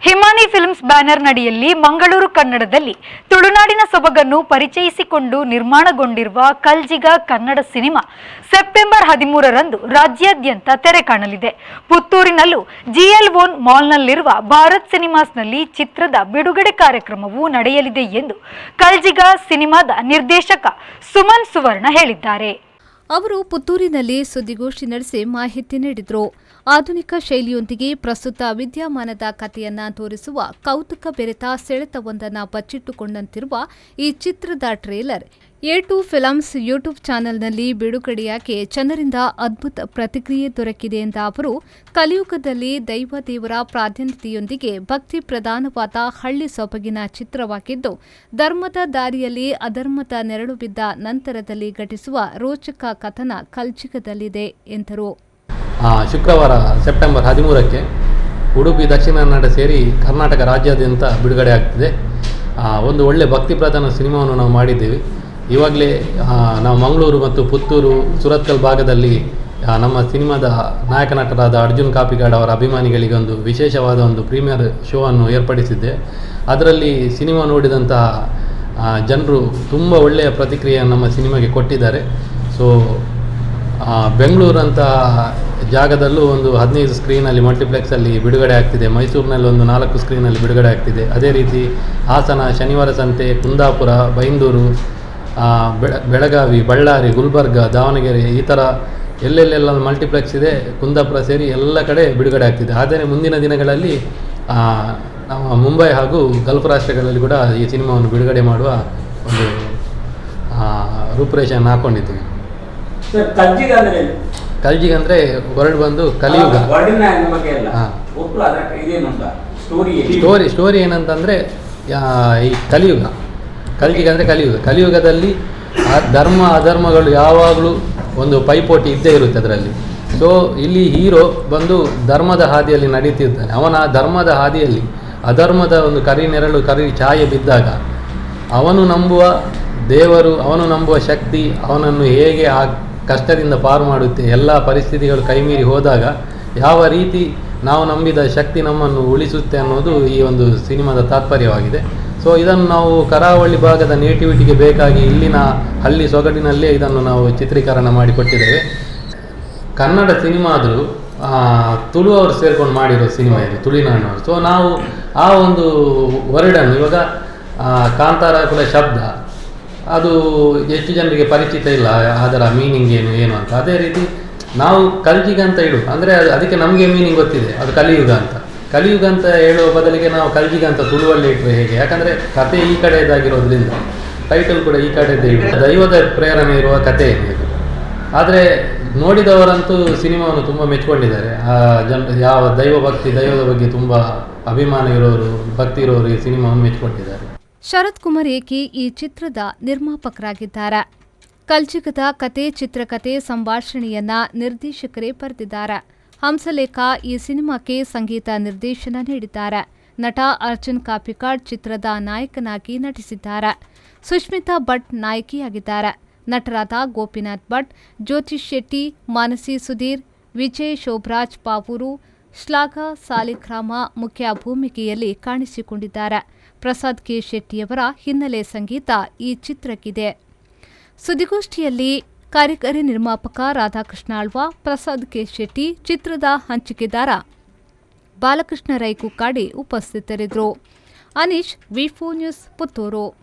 Himani films banner ನಡಿಯಲ್ಲಿ Mangaluru ಕನ್ನಡದಲ್ಲಿ ತುಳುನಾಡಿನ ಸೊಬಗನ್ನು ಪರಿಚಯಿಸಿಕೊಂಡು ನಿರ್ಮಾಣಗೊಂಡಿರುವ ಕಲ್ಜಿಗ ಕನ್ನಡ ಸಿನಿಮಾ ಸೆಪ್ಟೆಂಬರ್ 13ರಂದು ರಾಜ್ಯಾದ್ಯಂತ ತೆರೆ ಕಾಣಲಿದೆ. ಪುತ್ತೂರಿನಲ್ಲೂ GL1 ಮಾಲ್ನಲ್ಲಿರುವ ಭಾರತ್ ಸಿನಿಮಾಸ್ನಲ್ಲಿ ಚಿತ್ರದ ಬಿಡುಗಡೆ ಕಾರ್ಯಕ್ರಮವು ನಡೆಯಲಿದೆ ಎಂದು ಕಲ್ಜಿಗ ಸಿನಿಮಾದ ನಿರ್ದೇಶಕ ಸುಮನ್ ಸುವರ್ಣ ಹೇಳಿದ್ದಾರೆ. ಅವರು ಪುತ್ತೂರಿನಲ್ಲಿ ಸುದ್ದಿಗೋಷ್ಠಿ ನಡೆಸಿ ಮಾಹಿತಿ ನೀಡಿದರು. ಆಧುನಿಕ ಶೈಲಿಯೊಂದಿಗೆ ಪ್ರಸ್ತುತ ವಿದ್ಯಮಾನದ ಕಥೆಯನ್ನ ತೋರಿಸುವ ಕೌತುಕ ಬೆರೆತ ಸೆಳೆತವೊಂದನ್ನು ಬಚ್ಚಿಟ್ಟುಕೊಂಡಂತಿರುವ ಈ ಚಿತ್ರದ ಟ್ರೇಲರ್ A2 ಫಿಲಮ್ಸ್ ಯೂಟ್ಯೂಬ್ ಚಾನೆಲ್ನಲ್ಲಿ ಬಿಡುಗಡೆಯಾಗಿ ಜನರಿಂದ ಅದ್ಭುತ ಪ್ರತಿಕ್ರಿಯೆ ದೊರಕಿದೆ ಎಂದ ಅವರು, ಕಲಿಯುಗದಲ್ಲಿ ದೇವರ ಪ್ರಾಧಾನ್ಯತೆಯೊಂದಿಗೆ ಭಕ್ತಿ ಪ್ರಧಾನವಾದ ಹಳ್ಳಿ ಸೊಬಗಿನ ಚಿತ್ರವಾಗಿದ್ದು, ಧರ್ಮದ ದಾರಿಯಲ್ಲಿ ಅಧರ್ಮದ ನೆರಳು ಬಿದ್ದ ನಂತರದಲ್ಲಿ ಘಟಿಸುವ ರೋಚಕ ಕಥನ ಕಲ್ಜಿಗದಲ್ಲಿದೆ ಎಂದರು. ಶುಕ್ರವಾರ ಸೆಪ್ಟೆಂಬರ್ 13ಕ್ಕೆ ಉಡುಪಿ ದಕ್ಷಿಣ ಕನ್ನಡ ಸೇರಿ ಕರ್ನಾಟಕ ರಾಜ್ಯಾದ್ಯಂತ ಬಿಡುಗಡೆ ಆಗ್ತಿದೆ. ಒಂದು ಒಳ್ಳೆ ಭಕ್ತಿ ಪ್ರಧಾನ ಸಿನಿಮಾವನ್ನು ನಾವು ಮಾಡಿದ್ದೇವೆ. ಇವಾಗಲೇ ನಾವು ಮಂಗಳೂರು ಮತ್ತು ಪುತ್ತೂರು ಸುರತ್ಕಲ್ ಭಾಗದಲ್ಲಿ ನಮ್ಮ ಸಿನಿಮಾದ ನಾಯಕ ನಟರಾದ ಅರ್ಜುನ್ ಕಾಪಿಕಾಡ್ ಅವರ ಅಭಿಮಾನಿಗಳಿಗೆ ಒಂದು ವಿಶೇಷವಾದ ಒಂದು ಪ್ರೀಮಿಯರ್ ಶೋ ಅನ್ನು ಏರ್ಪಡಿಸಿದ್ದೆ. ಅದರಲ್ಲಿ ಸಿನಿಮಾ ನೋಡಿದಂತಹ ಜನರು ತುಂಬ ಒಳ್ಳೆಯ ಪ್ರತಿಕ್ರಿಯೆಯನ್ನು ನಮ್ಮ ಸಿನಿಮಾಗೆ ಕೊಟ್ಟಿದ್ದಾರೆ. ಸೊ ಬೆಂಗಳೂರಂಥ ಜಾಗದಲ್ಲೂ ಒಂದು 15 ಸ್ಕ್ರೀನಲ್ಲಿ ಮಲ್ಟಿಪ್ಲೆಕ್ಸಲ್ಲಿ ಬಿಡುಗಡೆ ಆಗ್ತಿದೆ. ಮೈಸೂರಿನಲ್ಲಿ ಒಂದು 4 ಸ್ಕ್ರೀನಲ್ಲಿ ಬಿಡುಗಡೆ ಆಗ್ತಿದೆ. ಅದೇ ರೀತಿ ಹಾಸನ, ಶನಿವಾರ ಸಂತೆ, ಕುಂದಾಪುರ, ಬೈಂದೂರು, ಬೆಳಗಾವಿ, ಬಳ್ಳಾರಿ, ಗುಲ್ಬರ್ಗ, ದಾವಣಗೆರೆ ಈ ಥರ ಎಲ್ಲೆಲ್ಲೆಲ್ಲ ಮಲ್ಟಿಪ್ಲೆಕ್ಸ್ ಇದೆ, ಕುಂದಾಪುರ ಸೇರಿ ಎಲ್ಲ ಕಡೆ ಬಿಡುಗಡೆ ಆಗ್ತಿದೆ. ಆದರೆ ಮುಂದಿನ ದಿನಗಳಲ್ಲಿ ನಾವು ಮುಂಬೈ ಹಾಗೂ ಗಲ್ಫ್ ರಾಷ್ಟ್ರಗಳಲ್ಲಿ ಕೂಡ ಈ ಸಿನಿಮಾವನ್ನು ಬಿಡುಗಡೆ ಮಾಡುವ ಒಂದು ರೂಪುರೇಷೆಯನ್ನು ಹಾಕ್ಕೊಂಡಿದ್ದೀವಿ. ಕಲ್ಜಿಗ ಅಂದರೆ ವರ್ಡ್ ಬಂದು ಕಲಿಯುಗ. ಸ್ಟೋರಿ ಏನಂತಂದರೆ ಈ ಕಲಿಯುಗ. ಕಲ್ಜಿಗ ಅಂದರೆ ಕಲಿಯುಗದಲ್ಲಿ ಧರ್ಮ ಅಧರ್ಮಗಳು ಯಾವಾಗಲೂ ಒಂದು ಪೈಪೋಟಿ ಇದ್ದೇ ಇರುತ್ತೆ ಅದರಲ್ಲಿ. ಸೊ ಇಲ್ಲಿ ಹೀರೋ ಬಂದು ಧರ್ಮದ ಹಾದಿಯಲ್ಲಿ ನಡೀತಿರ್ತಾನೆ. ಅವನ ಧರ್ಮದ ಹಾದಿಯಲ್ಲಿ ಅಧರ್ಮದ ಒಂದು ಕರಿ ನೆರಳು ಕರಿ ಛಾಯೆ ಬಿದ್ದಾಗ ಅವನು ನಂಬುವ ದೇವರು, ಅವನು ನಂಬುವ ಶಕ್ತಿ ಅವನನ್ನು ಹೇಗೆ ಆ ಕಷ್ಟದಿಂದ ಪಾರು ಮಾಡುತ್ತೆ. ಎಲ್ಲ ಪರಿಸ್ಥಿತಿಗಳು ಕೈಮೀರಿ ಹೋದಾಗ ಯಾವ ರೀತಿ ನಾವು ನಂಬಿದ ಶಕ್ತಿ ನಮ್ಮನ್ನು ಉಳಿಸುತ್ತೆ ಅನ್ನೋದು ಈ ಒಂದು ಸಿನಿಮಾದ ತಾತ್ಪರ್ಯವಾಗಿದೆ. ಸೊ ಇದನ್ನು ನಾವು ಕರಾವಳಿ ಭಾಗದ ನೇಟಿವಿಟಿಗೆ ಬೇಕಾಗಿ ಇಲ್ಲಿನ ಹಳ್ಳಿ ಸೊಗಡಿನಲ್ಲೇ ಇದನ್ನು ನಾವು ಚಿತ್ರೀಕರಣ ಮಾಡಿಕೊಟ್ಟಿದ್ದೇವೆ. ಕನ್ನಡ ಸಿನಿಮಾ ಆದರೂ ತುಳು ಅವರು ಸೇರ್ಕೊಂಡು ಮಾಡಿರೋ ಸಿನಿಮಾ ಇದು, ತುಳುನಾಡಿನವರು. ಸೊ ನಾವು ಆ ಒಂದು ವರ್ಡನ್ನು ಇವಾಗ ಕಾಂತಾರ ಕುಲ ಶಬ್ದ ಅದು ಎಷ್ಟು ಜನರಿಗೆ ಪರಿಚಿತ ಇಲ್ಲ, ಅದರ ಮೀನಿಂಗ್ ಏನು ಅಂತ. ಅದೇ ರೀತಿ ನಾವು ಕಲ್ಜಿಗ ಅಂತ ಇಡು ಅಂದರೆ ಅದಕ್ಕೆ ನಮಗೆ ಮೀನಿಂಗ್ ಗೊತ್ತಿದೆ, ಅದು ಕಲಿಯುಗ ಅಂತ. ಕಲಿಯುಗ ಅಂತ ಹೇಳುವ ಬದಲಿಗೆ ನಾವು ಕಲ್ಜಿಗ ಅಂತ ತುಳುವಲ್ಲಿ ಇಟ್ಟರೆ ಹೇಗೆ? ಯಾಕಂದರೆ ಕತೆ ಈ ಕಡೆಯದಾಗಿರೋದ್ರಿಂದ ಟೈಟಲ್ ಕೂಡ ಈ ಕಡೆಯದೇ ಇಡು. ದೈವದ ಪ್ರೇರಣೆ ಇರುವ ಕತೆ ಇದು. ಆದರೆ ನೋಡಿದವರಂತೂ ಸಿನಿಮಾವನ್ನು ತುಂಬ ಮೆಚ್ಕೊಂಡಿದ್ದಾರೆ. ಯಾವ ದೈವದ ಬಗ್ಗೆ ತುಂಬ ಅಭಿಮಾನ ಇರೋರು, ಭಕ್ತಿ ಇರೋರು ಈ ಸಿನಿಮಾವನ್ನು ಮೆಚ್ಕೊಂಡಿದ್ದಾರೆ. ಶರತ್ ಕುಮಾರ್ ಏಕಿ ಈ ಚಿತ್ರದ ನಿರ್ಮಾಪಕರಾಗಿದ್ದಾರೆ. ಕಲ್ಜಿಗದ ಕತೆ, ಚಿತ್ರಕಥೆ, ಸಂಭಾಷಣೆಯನ್ನ ನಿರ್ದೇಶಕರೇ ಬರೆದಿದ್ದಾರೆ. ಹಂಸಲೇಖ ಈ ಸಿನಿಮಾಕ್ಕೆ ಸಂಗೀತ ನಿರ್ದೇಶನ ನೀಡಿದ್ದಾರೆ. ನಟ ಅರ್ಜುನ್ ಕಾಪಿಕಾಡ್ ಚಿತ್ರದ ನಾಯಕನಾಗಿ ನಟಿಸಿದ್ದಾರೆ. ಸುಷ್ಮಿತಾ ಭಟ್ ನಾಯಕಿಯಾಗಿದ್ದಾರೆ. ನಟರಾದ ಗೋಪಿನಾಥ್ ಭಟ್, ಜ್ಯೋತಿಷ್ ಶೆಟ್ಟಿ, ಮಾನಸಿ ಸುಧೀರ್, ವಿಜಯ್ ಶೋಭರಾಜ್ ಪಾವೂರು, ಶ್ಲಾಘಾ ಸಾಲಿಗ್ರಾಮ ಮುಖ್ಯ ಭೂಮಿಕೆಯಲ್ಲಿ ಕಾಣಿಸಿಕೊಂಡಿದ್ದಾರೆ. ಪ್ರಸಾದ್ ಕೆ ಶೆಟ್ಟಿಯವರ ಹಿನ್ನೆಲೆ ಸಂಗೀತ ಈ ಚಿತ್ರಕ್ಕಿದೆ. ಸುದ್ದಿಗೋಷ್ಠಿಯಲ್ಲಿ ಕಾರ್ಯಕಾರಿ ನಿರ್ಮಾಪಕ ರಾಧಾಕೃಷ್ಣ ಆಳ್ವ, ಪ್ರಸಾದ್ ಕೆ ಶೆಟ್ಟಿ, ಚಿತ್ರದ ಹಂಚಿಕೆದಾರ ಬಾಲಕೃಷ್ಣ ರೈ ಕುಕ್ಕಾಡಿ ಉಪಸ್ಥಿತರಿದ್ದರು. ಅನೀಶ್, ವಿ4 ನ್ಯೂಸ್, ಪುತ್ತೂರು.